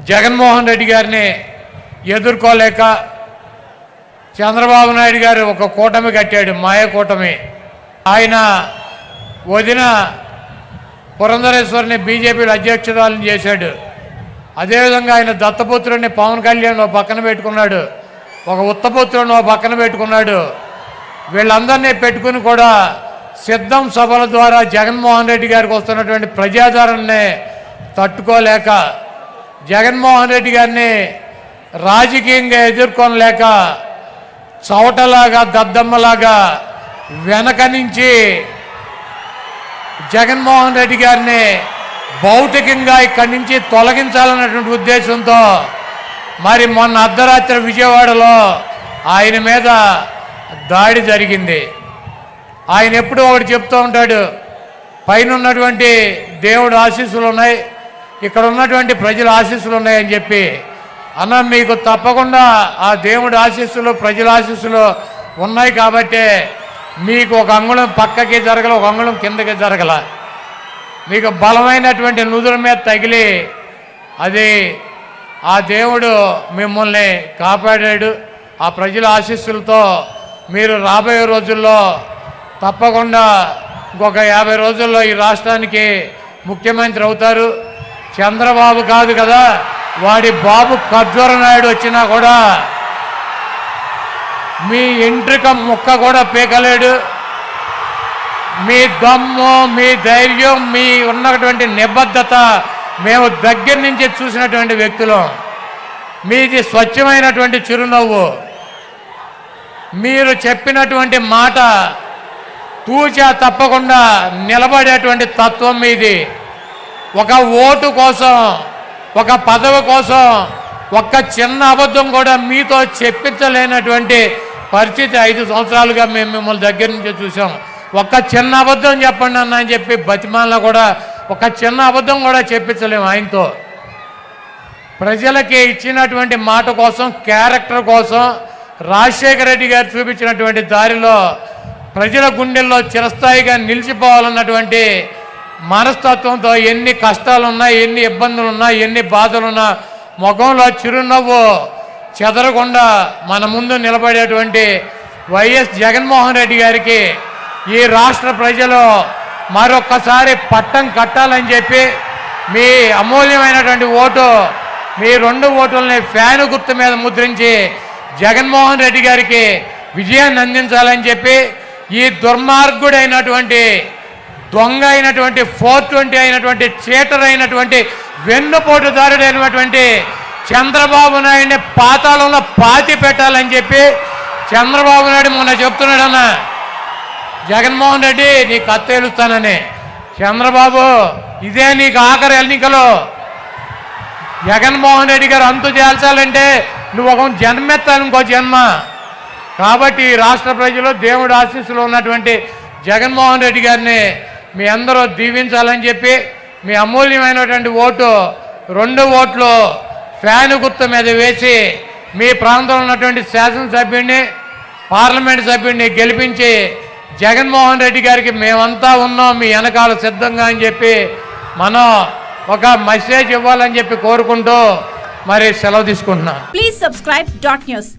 జగన్మోహన్ రెడ్డి గారిని ఎదుర్కోలేక చంద్రబాబు నాయుడు గారు ఒక కూటమి కట్టాడు, మాయ కూటమి. ఆయన వదిన పురంధరేశ్వరిని బీజేపీలో అధ్యక్షురాలను చేశాడు. అదేవిధంగా ఆయన దత్తపుత్రుడిని పవన్ కళ్యాణ్ పక్కన పెట్టుకున్నాడు, ఒక ఉత్తపుత్రుడిని పక్కన పెట్టుకున్నాడు. వీళ్ళందరినీ పెట్టుకుని కూడా సిద్ధం సభల ద్వారా జగన్మోహన్ రెడ్డి గారికి వస్తున్నటువంటి ప్రజాదరణని తట్టుకోలేక, జగన్మోహన్ రెడ్డి గారిని రాజకీయంగా ఎదుర్కొనలేక చవటలాగా దద్దమ్మలాగా వెనక నుంచి జగన్మోహన్ రెడ్డి గారిని భౌతికంగా ఇక్కడి నుంచి తొలగించాలన్నటువంటి ఉద్దేశంతో మరి మొన్న అర్ధరాత్రి విజయవాడలో ఆయన మీద దాడి జరిగింది. ఆయన ఎప్పుడూ ఒకటి చెప్తూ ఉంటాడు, పైన ఉన్నటువంటి దేవుడు ఆశీస్సులు ఉన్నాయి, ఇక్కడ ఉన్నటువంటి ప్రజల ఆశీస్సులు ఉన్నాయని చెప్పి. అన్న, మీకు తప్పకుండా ఆ దేవుడి ఆశీస్సులు ప్రజల ఆశీస్సులు ఉన్నాయి కాబట్టి మీకు ఒక అంగుళం పక్కకి జరగల, ఒక అంగుళం కిందకి జరగల. మీకు బలమైనటువంటి నుదుల మీద తగిలి అది ఆ దేవుడు మిమ్మల్ని కాపాడాడు. ఆ ప్రజల ఆశీస్సులతో మీరు రాబోయే రోజుల్లో తప్పకుండా ఇంకొక 50 రోజుల్లో ఈ రాష్ట్రానికి ముఖ్యమంత్రి అవుతారు. చంద్రబాబు కాదు కదా, వాడి బాబు ఖర్జూర నాయుడు వచ్చినా కూడా మీ ఎంట్రిక ముక్క కూడా పీకలేడు. మీ దమ్ము, మీ ధైర్యం, మీ ఉన్నటువంటి నిబద్ధత మేము దగ్గర నుంచి చూసినటువంటి వ్యక్తులం. మీది స్వచ్ఛమైనటువంటి చిరునవ్వు, మీరు చెప్పినటువంటి మాట తూచా తప్పకుండా నిలబడేటువంటి తత్వం మీది. ఒక ఓటు కోసం, ఒక పదవి కోసం ఒక్క చిన్న అబద్ధం కూడా మీతో చెప్పించలేనటువంటి పరిస్థితి 5 సంవత్సరాలుగా మేము మిమ్మల్ని దగ్గర నుంచి చూసాం. ఒక్క చిన్న అబద్ధం చెప్పండి అన్న అని చెప్పి బతిమాలలో కూడా ఒక చిన్న అబద్ధం కూడా చెప్పించలేము ఆయనతో. ప్రజలకి ఇచ్చినటువంటి మాట కోసం, క్యారెక్టర్ కోసం రాజశేఖర రెడ్డి గారు చూపించినటువంటి దారిలో ప్రజల గుండెల్లో చిరస్థాయిగా నిలిచిపోవాలన్నటువంటి మనస్తత్వంతో ఎన్ని కష్టాలున్నా, ఎన్ని ఇబ్బందులున్నా, ఎన్ని బాధలున్నా ముఖంలో చిరునవ్వు చెదరకుండా మన ముందు నిలబడేటువంటి వైఎస్ జగన్మోహన్ రెడ్డి గారికి ఈ రాష్ట్ర ప్రజలు మరొక్కసారి పట్టం కట్టాలని చెప్పి మీ అమూల్యమైనటువంటి ఓటు, మీ 2 ఓటుల్ని ఫ్యాను గుర్తు మీద ముద్రించి జగన్మోహన్ రెడ్డి గారికి విజయాన్ని అందించాలని చెప్పి ఈ దుర్మార్గుడైనటువంటి, దొంగ అయినటువంటి, 420 అయినటువంటి, చీటర్ అయినటువంటి, వెన్నుపోటుదారుడైనటువంటి చంద్రబాబు నాయుడిని పాతాళంలో పాతి పెట్టాలని చెప్పి చంద్రబాబు నాయుడు మొన్న చెప్తున్నాడన్న, జగన్మోహన్ రెడ్డి నీ కత్తేలుస్తానని. చంద్రబాబు, ఇదే నీకు ఆఖరి ఎన్నికలు. జగన్మోహన్ రెడ్డి గారు అంతు చేల్చాలంటే నువ్వు ఒక జన్మెత్తాను, ఇంకో జన్మ. కాబట్టి రాష్ట్ర ప్రజలు దేవుడి ఆశీస్సులో ఉన్నటువంటి జగన్మోహన్ రెడ్డి గారిని మీ అందరూ దీవించాలని చెప్పి మీ అమూల్యమైనటువంటి ఓటు, 2 ఓట్లు ఫ్యాను గుర్తు మీద వేసి మీ ప్రాంతంలో ఉన్నటువంటి శాసనసభ్యుడిని, పార్లమెంట్ సభ్యుడిని గెలిపించి జగన్మోహన్ రెడ్డి గారికి మేమంతా ఉన్నాం మీ వెనకాల సిద్ధంగా అని చెప్పి మనం ఒక మెసేజ్ ఇవ్వాలని చెప్పి కోరుకుంటూ మరి సెలవు తీసుకుంటున్నాం. Please subscribe .news.